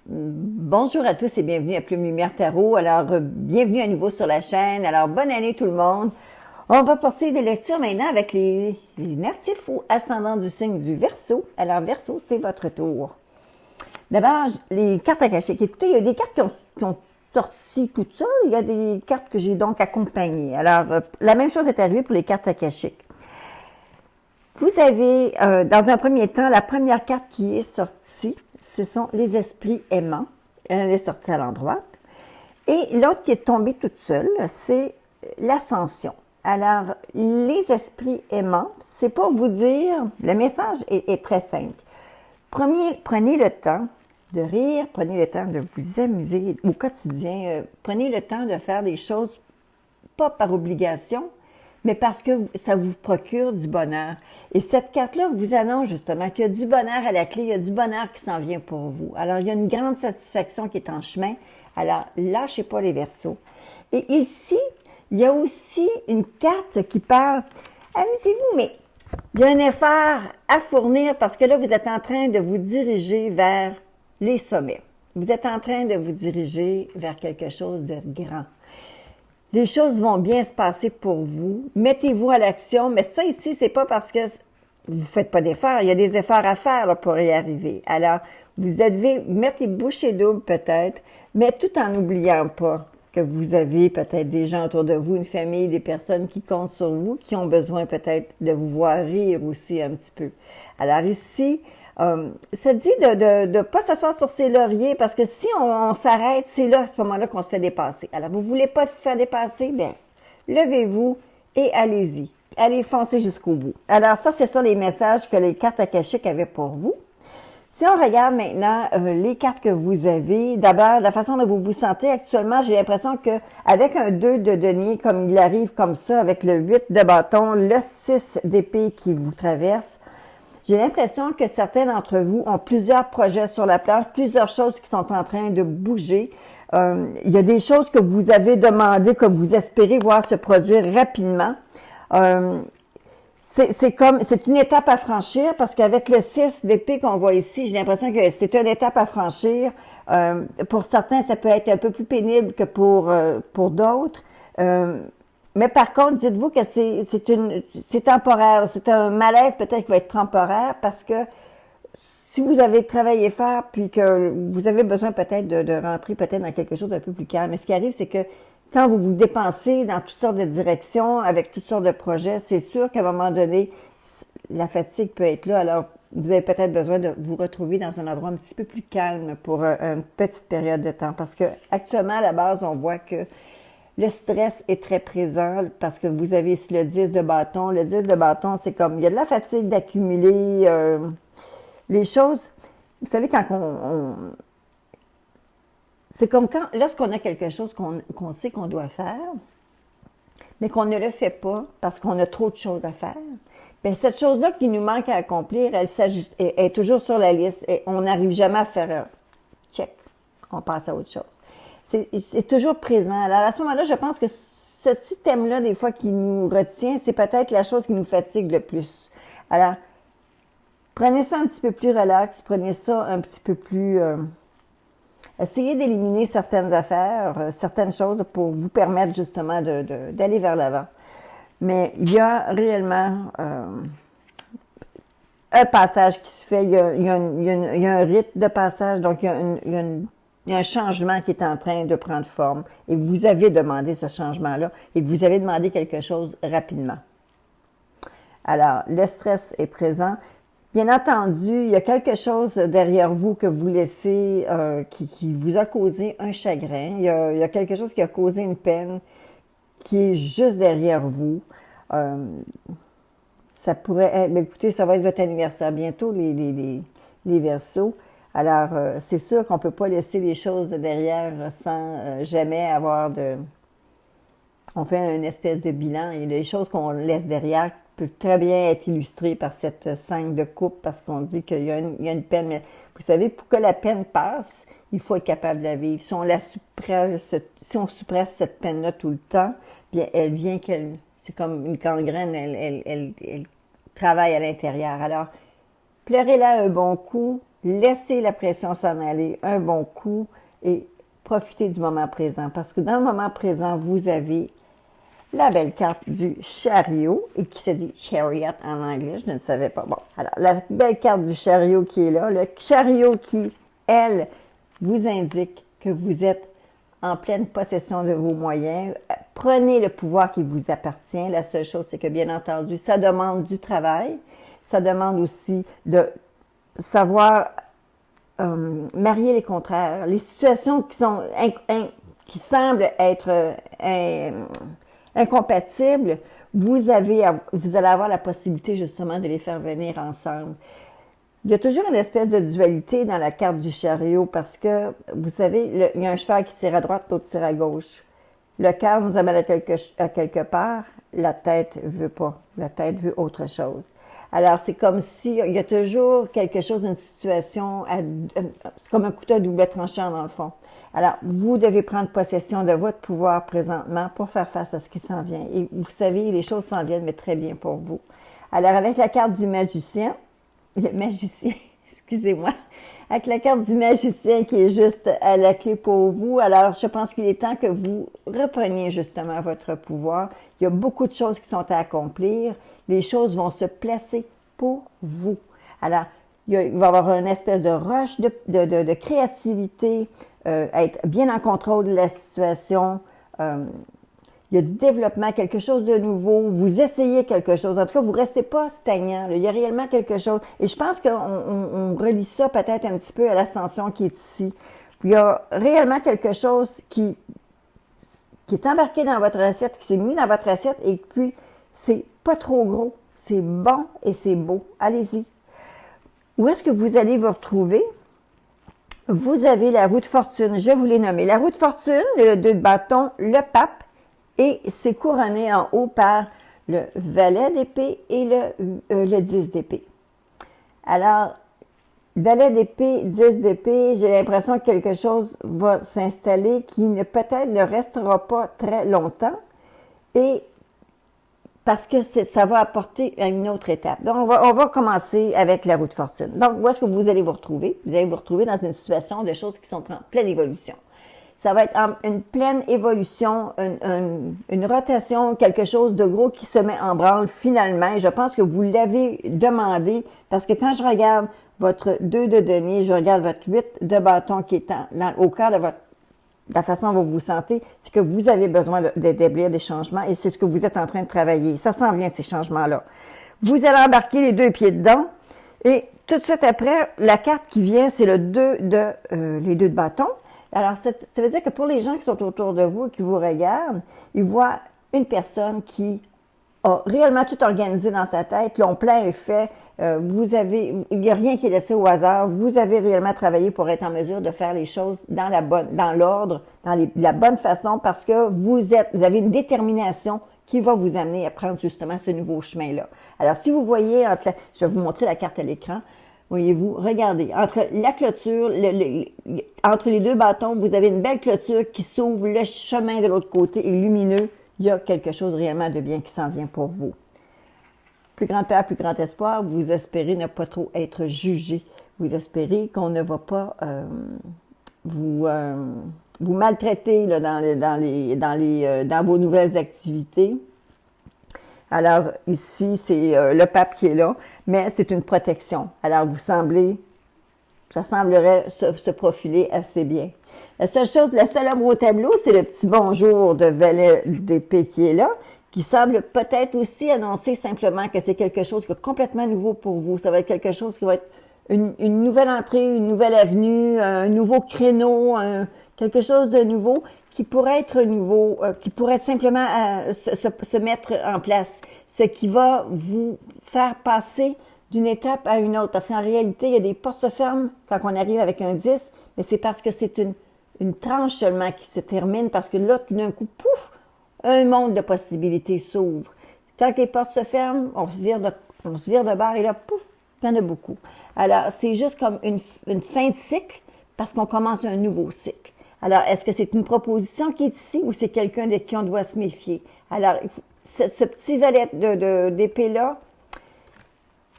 Bonjour à tous et bienvenue à Plume Lumière Tarot. Alors, bienvenue à nouveau sur la chaîne. Alors, bonne année tout le monde. On va poursuivre les lectures maintenant avec les natifs ou ascendants du signe du Verseau. Alors, Verseau, c'est votre tour. D'abord, les cartes akashiques. Écoutez, il y a des cartes qui ont sorti toutes seules. Il y a des cartes que j'ai donc accompagnées. Alors, la même chose est arrivée pour les cartes akashiques. Vous avez, dans un premier temps, la première carte qui est sortie, ce sont les esprits aimants. Elle est sortie à l'endroit. Et l'autre qui est tombée toute seule, c'est l'ascension. Alors, les esprits aimants, c'est pour vous dire, le message est très simple. Prenez le temps de rire, prenez le temps de vous amuser au quotidien, prenez le temps de faire des choses, pas par obligation, mais parce que ça vous procure du bonheur. Et cette carte-là vous annonce justement qu'il y a du bonheur à la clé, il y a du bonheur qui s'en vient pour vous. Alors, il y a une grande satisfaction qui est en chemin. Alors, lâchez pas les Verseaux. Et ici, il y a aussi une carte qui parle, amusez-vous, mais il y a un effort à fournir parce que là, vous êtes en train de vous diriger vers les sommets. Vous êtes en train de vous diriger vers quelque chose de grand. Les choses vont bien se passer pour vous. Mettez-vous à l'action, mais ça ici, c'est pas parce que vous faites pas d'efforts. Il y a des efforts à faire là, pour y arriver. Alors, vous devez mettre les bouchées doubles peut-être, mais tout en n'oubliant pas que vous avez peut-être des gens autour de vous, une famille, des personnes qui comptent sur vous, qui ont besoin peut-être de vous voir rire aussi un petit peu. Alors ici, ça dit de ne pas s'asseoir sur ses lauriers parce que si on s'arrête, c'est là, à ce moment-là, qu'on se fait dépasser. Alors, vous ne voulez pas se faire dépasser? Bien, levez-vous et allez-y. Allez foncer jusqu'au bout. Alors, ça, c'est ça les messages que les cartes akashiques avaient pour vous. Si on regarde maintenant les cartes que vous avez, d'abord, la façon dont vous vous sentez actuellement, j'ai l'impression que avec un 2 de denier, comme il arrive comme ça, avec le 8 de bâton, le 6 d'épée qui vous traverse, j'ai l'impression que certains d'entre vous ont plusieurs projets sur la planche, plusieurs choses qui sont en train de bouger. Il y a des choses que vous avez demandées, que vous espérez voir se produire rapidement. C'est une étape à franchir parce qu'avec le 6 d'épée qu'on voit ici, j'ai l'impression que c'est une étape à franchir. Pour certains, ça peut être un peu plus pénible que pour d'autres. Mais par contre, dites-vous que c'est temporaire. C'est un malaise peut-être qui va être temporaire parce que si vous avez travaillé fort puis que vous avez besoin peut-être de rentrer peut-être dans quelque chose d'un peu plus calme. Mais ce qui arrive, c'est que quand vous vous dépensez dans toutes sortes de directions, avec toutes sortes de projets, c'est sûr qu'à un moment donné, la fatigue peut être là. Alors, vous avez peut-être besoin de vous retrouver dans un endroit un petit peu plus calme pour une petite période de temps. Parce que actuellement, à la base, on voit que le stress est très présent parce que vous avez ici le 10 de bâton. Le 10 de bâton, c'est comme, il y a de la fatigue d'accumuler les choses. Vous savez, quand c'est comme quand, lorsqu'on a quelque chose qu'on sait qu'on doit faire, mais qu'on ne le fait pas parce qu'on a trop de choses à faire, bien, cette chose-là qui nous manque à accomplir, elle est toujours sur la liste et on n'arrive jamais à faire un check. On passe à autre chose. C'est toujours présent. Alors, à ce moment-là, je pense que ce petit thème-là, des fois, qui nous retient, c'est peut-être la chose qui nous fatigue le plus. Alors, prenez ça un petit peu plus relax, prenez ça un petit peu plus... essayez d'éliminer certaines affaires, certaines choses pour vous permettre justement d'aller vers l'avant. Mais il y a réellement un passage qui se fait, il y a un rythme de passage, donc il y a un changement qui est en train de prendre forme et vous avez demandé ce changement-là et vous avez demandé quelque chose rapidement. Alors, le stress est présent. Bien entendu, il y a quelque chose derrière vous que vous laissez, qui vous a causé un chagrin. Il y a quelque chose qui a causé une peine qui est juste derrière vous. Ça pourrait être, mais écoutez, ça va être votre anniversaire bientôt, les Verseaux. Alors, c'est sûr qu'on ne peut pas laisser les choses derrière sans jamais avoir on fait une espèce de bilan et les choses qu'on laisse derrière peuvent très bien être illustrées par cette 5 de coupe parce qu'on dit qu'il y a une peine. Mais vous savez, pour que la peine passe, il faut être capable de la vivre. Si on suppresse cette peine-là tout le temps, bien, elle vient c'est comme une gangrène, elle travaille à l'intérieur. Alors, pleurez-la un bon coup, laissez la pression s'en aller un bon coup et profitez du moment présent. Parce que dans le moment présent, vous avez la belle carte du chariot, et qui se dit chariot en anglais, je ne savais pas. Bon, alors, la belle carte du chariot qui est là, le chariot qui, elle, vous indique que vous êtes en pleine possession de vos moyens. Prenez le pouvoir qui vous appartient. La seule chose, c'est que, bien entendu, ça demande du travail. Ça demande aussi de savoir marier les contraires. Les situations qui semblent être incompatibles, vous allez avoir la possibilité justement de les faire venir ensemble. Il y a toujours une espèce de dualité dans la carte du chariot parce que, vous savez, il y a un cheval qui tire à droite, l'autre tire à gauche. Le cœur nous amène à quelque part, la tête veut pas. La tête veut autre chose. Alors, c'est comme si il y a toujours quelque chose, une situation, c'est comme un couteau à double tranchant dans le fond. Alors, vous devez prendre possession de votre pouvoir présentement pour faire face à ce qui s'en vient. Et vous savez, les choses s'en viennent, mais très bien pour vous. Alors, avec la carte du magicien, excusez-moi, avec la carte du magicien qui est juste à la clé pour vous, alors je pense qu'il est temps que vous repreniez justement votre pouvoir. Il y a beaucoup de choses qui sont à accomplir. Les choses vont se placer pour vous. Alors, il va y avoir une espèce de rush de créativité, être bien en contrôle de la situation. Il y a du développement, quelque chose de nouveau. Vous essayez quelque chose. En tout cas, vous ne restez pas stagnant. Il y a réellement quelque chose. Et je pense qu'on relie ça peut-être un petit peu à l'ascension qui est ici. Il y a réellement quelque chose qui est embarqué dans votre assiette, qui s'est mis dans votre assiette, et puis c'est pas trop gros. C'est bon et c'est beau. Allez-y. Où est-ce que vous allez vous retrouver? Vous avez la roue de fortune. Je vous l'ai nommée. La roue de fortune, le 2 de bâton, le pape, et c'est couronné en haut par le valet d'épée et le 10 d'épée. Alors, valet d'épée, 10 d'épée, j'ai l'impression que quelque chose va s'installer qui peut-être ne restera pas très longtemps, et parce que ça va apporter à une autre étape. Donc, on va commencer avec la roue de fortune. Donc, où est-ce que vous allez vous retrouver? Vous allez vous retrouver dans une situation de choses qui sont en pleine évolution. Ça va être une pleine évolution, une rotation, quelque chose de gros qui se met en branle finalement. Et je pense que vous l'avez demandé parce que quand je regarde votre 2 de denier, je regarde votre 8 de bâton qui est au cœur de la façon dont vous vous sentez, c'est que vous avez besoin d'établir des changements et c'est ce que vous êtes en train de travailler. Ça s'en vient, ces changements-là. Vous allez embarquer les 2 pieds dedans et tout de suite après, la carte qui vient, c'est les 2 de bâton. Alors, ça veut dire que pour les gens qui sont autour de vous et qui vous regardent, ils voient une personne qui a réellement tout organisé dans sa tête. Leur plan est fait. Il n'y a rien qui est laissé au hasard. Vous avez réellement travaillé pour être en mesure de faire les choses dans l'ordre, la bonne façon, parce que vous avez une détermination qui va vous amener à prendre justement ce nouveau chemin-là. Alors, si vous voyez, je vais vous montrer la carte à l'écran. Voyez-vous, regardez, entre la clôture, entre les 2 bâtons, vous avez une belle clôture qui s'ouvre, le chemin de l'autre côté est lumineux. Il y a quelque chose réellement de bien qui s'en vient pour vous. Plus grand peur, plus grand espoir, vous espérez ne pas trop être jugé. Vous espérez qu'on ne va pas vous maltraiter là, dans vos nouvelles activités. Alors, ici, c'est le pape qui est là, mais c'est une protection. Alors, ça semblerait se profiler assez bien. La seule ombre au tableau, c'est le petit bonjour de valet d'épée qui est là, qui semble peut-être aussi annoncer simplement que c'est quelque chose qui est complètement nouveau pour vous. Ça va être quelque chose qui va être une nouvelle entrée, une nouvelle avenue, un nouveau créneau, quelque chose de nouveau qui pourrait être nouveau, qui pourrait simplement se mettre en place, ce qui va vous faire passer d'une étape à une autre. Parce qu'en réalité, il y a des portes se ferment quand on arrive avec un 10, mais c'est parce que c'est une tranche seulement qui se termine, parce que là, tout d'un coup, pouf, un monde de possibilités s'ouvre. Quand les portes se ferment, on se vire de bord et là, pouf, il y en a beaucoup. Alors, c'est juste comme une fin de cycle parce qu'on commence un nouveau cycle. Alors, est-ce que c'est une proposition qui est ici ou c'est quelqu'un de qui on doit se méfier? Alors, ce petit valet d'épée-là,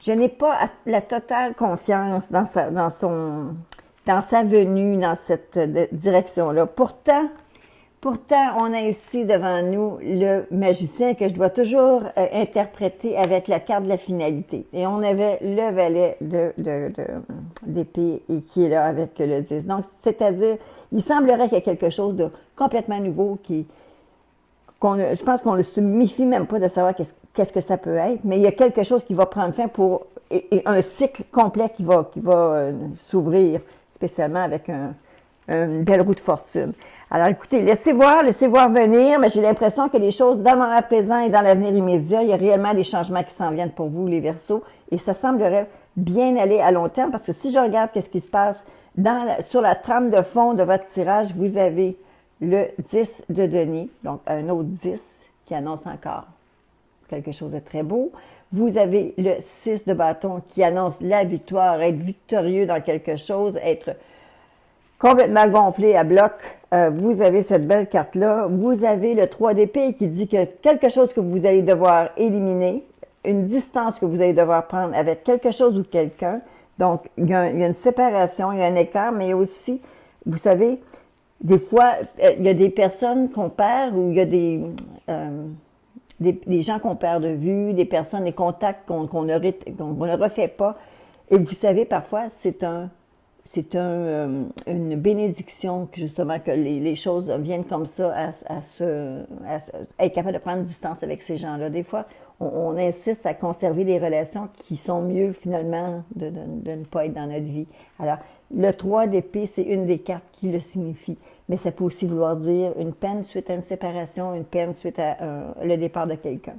je n'ai pas la totale confiance dans dans sa venue, dans cette direction-là. Pourtant, on a ici devant nous le magicien que je dois toujours interpréter avec la carte de la finalité. Et on avait le valet d'épée et qui est là avec le 10. Donc, c'est-à-dire, il semblerait qu'il y ait quelque chose de complètement nouveau je pense qu'on ne se méfie même pas de savoir qu'est-ce que ça peut être, mais il y a quelque chose qui va prendre fin et un cycle complet qui va s'ouvrir, spécialement avec une belle roue de fortune. Alors écoutez, laissez voir venir, mais j'ai l'impression que les choses dans le moment présent et dans l'avenir immédiat, il y a réellement des changements qui s'en viennent pour vous, les Verseaux, et ça semblerait bien aller à long terme, parce que si je regarde qu'est-ce qui se passe sur la trame de fond de votre tirage, vous avez le 10 de denier, donc un autre 10 qui annonce encore quelque chose de très beau. Vous avez le 6 de bâton qui annonce la victoire, être victorieux dans quelque chose, être complètement gonflé à bloc. Vous avez cette belle carte-là. Vous avez le 3 d'épée qui dit que quelque chose que vous allez devoir éliminer, une distance que vous allez devoir prendre avec quelque chose ou quelqu'un. Donc, il y a une séparation, il y a un écart, mais aussi, vous savez, des fois, il y a des personnes qu'on perd ou il y a des gens qu'on perd de vue, des personnes, des contacts qu'on ne refait pas. Et vous savez, parfois, c'est une bénédiction, justement, que les choses viennent comme ça, à être capable de prendre distance avec ces gens-là. Des fois, on insiste à conserver des relations qui sont mieux, finalement, de ne pas être dans notre vie. Alors, le 3 d'épée, c'est une des cartes qui le signifie. Mais ça peut aussi vouloir dire une peine suite à une séparation, une peine suite à le départ de quelqu'un.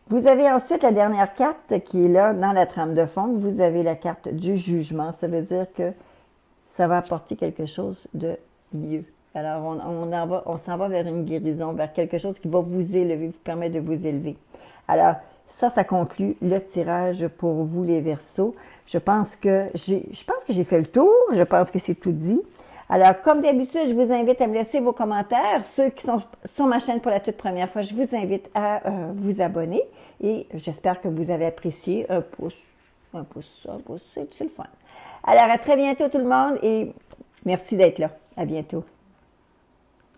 Vous avez ensuite la dernière carte qui est là dans la trame de fond. Vous avez la carte du jugement. Ça veut dire que ça va apporter quelque chose de mieux. Alors, on s'en va vers une guérison, vers quelque chose qui va vous élever, vous permettre de vous élever. Alors, ça conclut le tirage pour vous, les Verseaux. Je pense que j'ai fait le tour. Je pense que c'est tout dit. Alors, comme d'habitude, je vous invite à me laisser vos commentaires. Ceux qui sont sur ma chaîne pour la toute première fois, je vous invite à vous abonner. Et j'espère que vous avez apprécié. Un pouce, c'est le fun. Alors, à très bientôt tout le monde et merci d'être là. À bientôt.